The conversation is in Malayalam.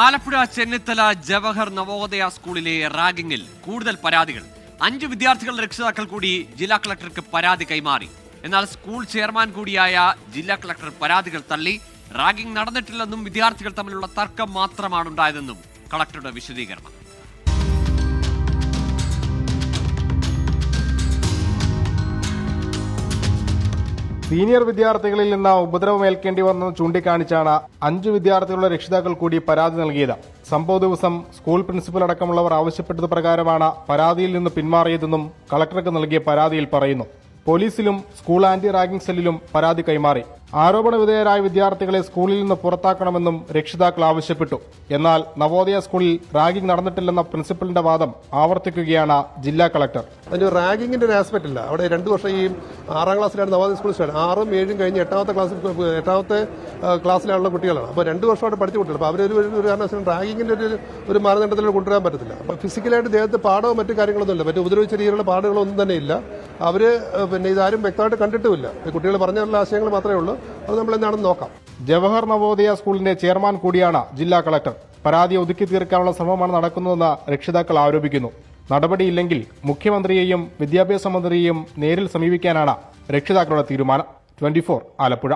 ആലപ്പുഴ ചെന്നിത്തല ജവഹർ നവോദയ സ്കൂളിലെ റാഗിങ്ങിൽ കൂടുതൽ പരാതികൾ. 5 വിദ്യാർത്ഥികളുടെ രക്ഷിതാക്കൾ കൂടി ജില്ലാ കളക്ടർക്ക് പരാതി കൈമാറി. എന്നാൽ സ്കൂൾ ചെയർമാൻ കൂടിയായ ജില്ലാ കളക്ടർ പരാതികൾ തള്ളി. റാഗിംഗ് നടന്നിട്ടില്ലെന്നും വിദ്യാർത്ഥികൾ തമ്മിലുള്ള തർക്കം മാത്രമാണ് ഉണ്ടായതെന്നും കളക്ടറുടെ വിശദീകരണം. സീനിയർ വിദ്യാർത്ഥികളിൽ നിന്ന് ഉപദ്രവമേൽക്കേണ്ടി വന്നെന്ന് ചൂണ്ടിക്കാണിച്ചാണ് 5 വിദ്യാർത്ഥികളുടെ രക്ഷിതാക്കൾ കൂടി പരാതി നൽകിയത്. സംഭവ ദിവസം സ്കൂൾ പ്രിൻസിപ്പൽ അടക്കമുള്ളവർ ആവശ്യപ്പെട്ടത് പ്രകാരമാണ് പരാതിയിൽ നിന്ന് പിന്മാറിയതെന്നും കളക്ടർക്ക് നൽകിയ പരാതിയിൽ പറയുന്നു. പോലീസിലും സ്കൂൾ ആന്റി റാഗിംഗ് സെല്ലിലും പരാതി കൈമാറി. ആരോപണ വിധേയരായ വിദ്യാർത്ഥികളെ സ്കൂളിൽ നിന്ന് പുറത്താക്കണമെന്നും രക്ഷിതാക്കൾ ആവശ്യപ്പെട്ടു. എന്നാൽ നവോദയ സ്കൂളിൽ റാഗിംഗ് നടന്നിട്ടില്ലെന്ന പ്രിൻസിപ്പലിന്റെ വാദം ആവർത്തിക്കുകയാണ് ജില്ലാ കളക്ടർ. അതിന് റാഗിങ്ങിന്റെ ഒരു ആസ്പെക്ട് ഇല്ല. അവിടെ 2 വർഷം ഈ 6ാം ക്ലാസ്സിലാണ് നവോദയ സ്കൂളിൽ സ്റ്റാർട്ട്. 6ഉം 7ഉം കഴിഞ്ഞ് 8ാമത്തെ ക്ലാസ്സിലുള്ള കുട്ടികളാണ്. അപ്പോൾ 2 വർഷമായിട്ട് പഠിച്ച കുട്ടികൾ. അപ്പോൾ അവരൊരു കാരണവശാലും റാഗിങ്ങിന്റെ ഒരു മാനദണ്ഡത്തിൽ കൊണ്ടുവരാൻ പറ്റത്തില്ല. അപ്പോൾ ഫിസിക്കലായിട്ട് ദേഹത്ത് പാടോ മറ്റു കാര്യങ്ങളൊന്നും ഇല്ല, മറ്റു ഉപദ്രവിച്ച രീതിയിലുള്ള പാടുകളൊന്നും തന്നെ ഇല്ല. അവര് ഇതാരും വ്യക്തമായിട്ട് കണ്ടിട്ടുമില്ല. കുട്ടികൾ പറഞ്ഞുള്ള ആശയങ്ങൾ മാത്രമേ ഉള്ളൂ. അത് നമ്മൾ എന്താണെന്ന് നോക്കാം. ജവഹർ നവോദയ സ്കൂളിന്റെ ചെയർമാൻ കൂടിയാണ് ജില്ലാ കളക്ടർ. പരാതി ഒതുക്കി തീർക്കാനുള്ള ശ്രമമാണ് നടക്കുന്നതെന്ന് രക്ഷിതാക്കൾ ആരോപിക്കുന്നു. നടപടിയില്ലെങ്കിൽ മുഖ്യമന്ത്രിയെയും വിദ്യാഭ്യാസ മന്ത്രിയെയും നേരിൽ സമീപിക്കാനാണ് രക്ഷിതാക്കളുടെ തീരുമാനം. 24 ആലപ്പുഴ.